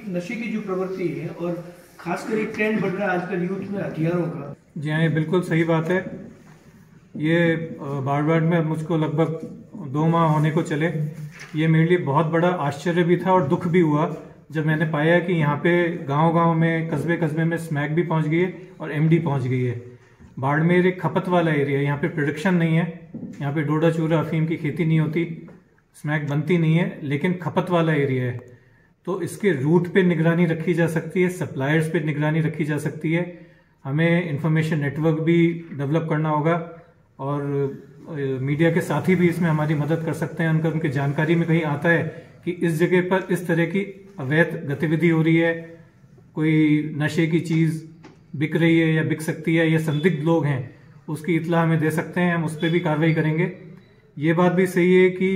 नशे की जो प्रवृत्ति है और खासकर एक ट्रेंड बढ़ रहा है आजकल यूथ में हथियारों का। जी हाँ, ये बिल्कुल सही बात है। ये बारवाड़ में मुझको लगभग 2 माह होने को चले। ये मेरे लिए बहुत बड़ा आश्चर्य भी था और दुख भी हुआ जब मैंने पाया कि यहाँ पे गांव-गांव में, कस्बे-कस्बे में स्मैक भी पहुँच गई है और एमडी पहुँच गई है। बाड़मेर एक खपत वाला एरिया है, यहाँ पे प्रोडक्शन नहीं है, यहाँ पे डोडा चूरा अफीम की खेती नहीं होती, स्मैक बनती नहीं है, लेकिन खपत वाला एरिया है। तो इसके रूट पे निगरानी रखी जा सकती है, सप्लायर्स पे निगरानी रखी जा सकती है। हमें इंफॉर्मेशन नेटवर्क भी डेवलप करना होगा और मीडिया के साथी भी इसमें हमारी मदद कर सकते हैं। उनके जानकारी में कहीं आता है कि इस जगह पर इस तरह की अवैध गतिविधि हो रही है, कोई नशे की चीज़ बिक रही है या बिक सकती है या संदिग्ध लोग हैं, उसकी इत्तला हमें दे सकते हैं, हम उस पर भी कार्रवाई करेंगे। ये बात भी सही है कि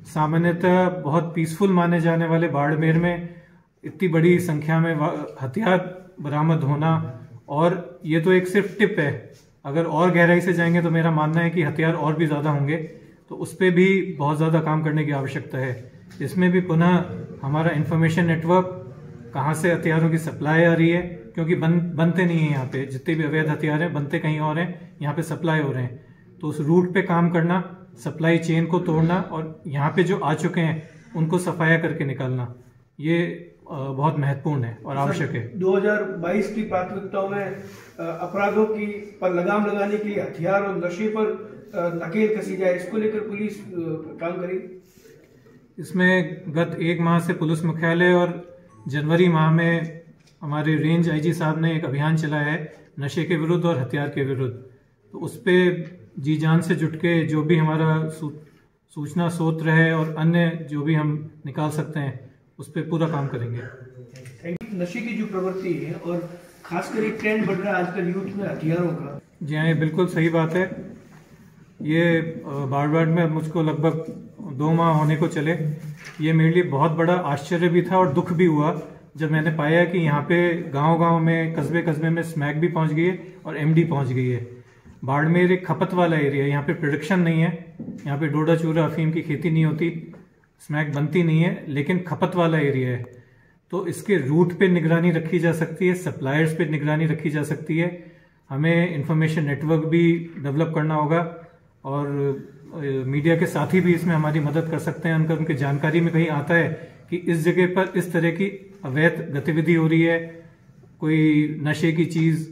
सामान्यतः बहुत पीसफुल माने जाने वाले बाड़मेर में इतनी बड़ी संख्या में हथियार बरामद होना, और ये तो एक सिर्फ टिप है, अगर और गहराई से जाएंगे तो मेरा मानना है कि हथियार और भी ज़्यादा होंगे, तो उस पर भी बहुत ज़्यादा काम करने की आवश्यकता है। इसमें भी पुनः हमारा इंफॉर्मेशन नेटवर्क, कहाँ से हथियारों की सप्लाई आ रही है, क्योंकि बनते नहीं हैं यहाँ पे, जितने भी अवैध हथियार हैं बनते कहीं और हैं, यहाँ पे सप्लाई हो रहे हैं, तो उस रूट पे काम करना, सप्लाई चेन को तोड़ना और यहाँ पे जो आ चुके हैं उनको सफाया करके निकालना, ये बहुत महत्वपूर्ण है और आवश्यक है। 2022 की प्राथमिकताओं में अपराधों की पर लगाम लगाने के लिए हथियार और नशे पर नकेल कसी जाए, इसको लेकर पुलिस काम करेगी। इसमें गत 1 माह से पुलिस मुख्यालय और जनवरी माह में हमारे रेंज आईजी साहब ने एक अभियान चलाया है नशे के विरुद्ध और हथियार के विरुद्ध। तो उस पर जी जान से जुट के जो भी हमारा सूचना स्रोत है और अन्य जो भी हम निकाल सकते हैं उस पर पूरा काम करेंगे। नशे की जो प्रवृत्ति है और खासकर एक ट्रेंड बढ़ रहा है आजकल यूथ में हथियारों का। जी हाँ, ये बिल्कुल सही बात है। ये बारवाड़ में मुझको लगभग 2 माह होने को चले। ये मेरे लिए बहुत बड़ा आश्चर्य भी था और दुख भी हुआ जब मैंने पाया कि यहाँ पे गांव-गांव में, कस्बे-कस्बे में स्मैक भी पहुँच गई है और एमडी पहुँच गई है। बाड़मेर एक खपत वाला एरिया है, यहाँ पे प्रोडक्शन नहीं है, यहाँ पे डोडा चूरा अफीम की खेती नहीं होती, स्मैक बनती नहीं है, लेकिन खपत वाला एरिया है। तो इसके रूट पे निगरानी रखी जा सकती है, सप्लायर्स पे निगरानी रखी जा सकती है। हमें इंफॉर्मेशन नेटवर्क भी डेवलप करना होगा और मीडिया के साथी भी इसमें हमारी मदद कर सकते हैं। उनके जानकारी में कहीं आता है कि इस जगह पर इस तरह की अवैध गतिविधि हो रही है, कोई नशे की चीज़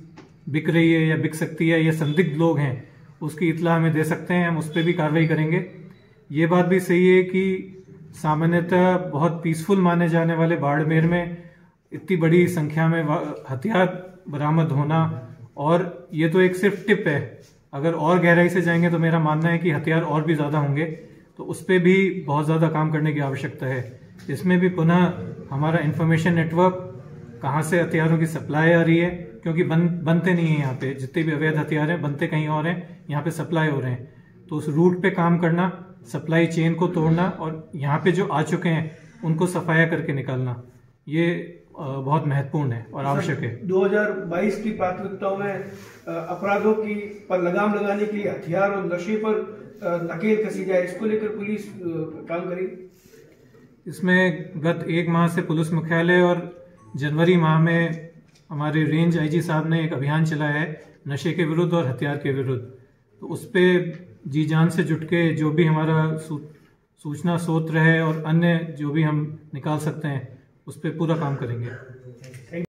बिक रही है या बिक सकती है या संदिग्ध लोग हैं, उसकी इत्तला हमें दे सकते हैं, हम उस पर भी कार्रवाई करेंगे। ये बात भी सही है कि सामान्यतः बहुत पीसफुल माने जाने वाले बाड़मेर में इतनी बड़ी संख्या में हथियार बरामद होना, और ये तो एक सिर्फ टिप है, अगर और गहराई से जाएंगे तो मेरा मानना है कि हथियार और भी ज़्यादा होंगे, तो उस पर भी बहुत ज़्यादा काम करने की आवश्यकता है। इसमें भी पुनः हमारा इंफॉर्मेशन नेटवर्क, कहाँ से हथियारों की सप्लाई आ रही है, क्योंकि बनते नहीं हैं यहाँ पे, जितने भी अवैध हथियार हैं बनते कहीं और हैं, यहाँ पे सप्लाई हो रहे हैं, तो उस रूट पे काम करना, सप्लाई चेन को तोड़ना और यहाँ पे जो आ चुके हैं उनको सफाया करके निकालना, ये बहुत महत्वपूर्ण है और आवश्यक है। 2022 की प्राथमिकताओं में अपराधों की पर लगाम लगाने के लिए हथियार और नशे पर नकेल कसी जाए, इसको लेकर पुलिस काम करेगी। इसमें गत 1 माह से पुलिस मुख्यालय और जनवरी माह में हमारे रेंज आईजी साहब ने एक अभियान चलाया है नशे के विरुद्ध और हथियार के विरुद्ध। तो उस पर जी जान से जुट के जो भी हमारा सूचना स्रोत है और अन्य जो भी हम निकाल सकते हैं उस पर पूरा काम करेंगे।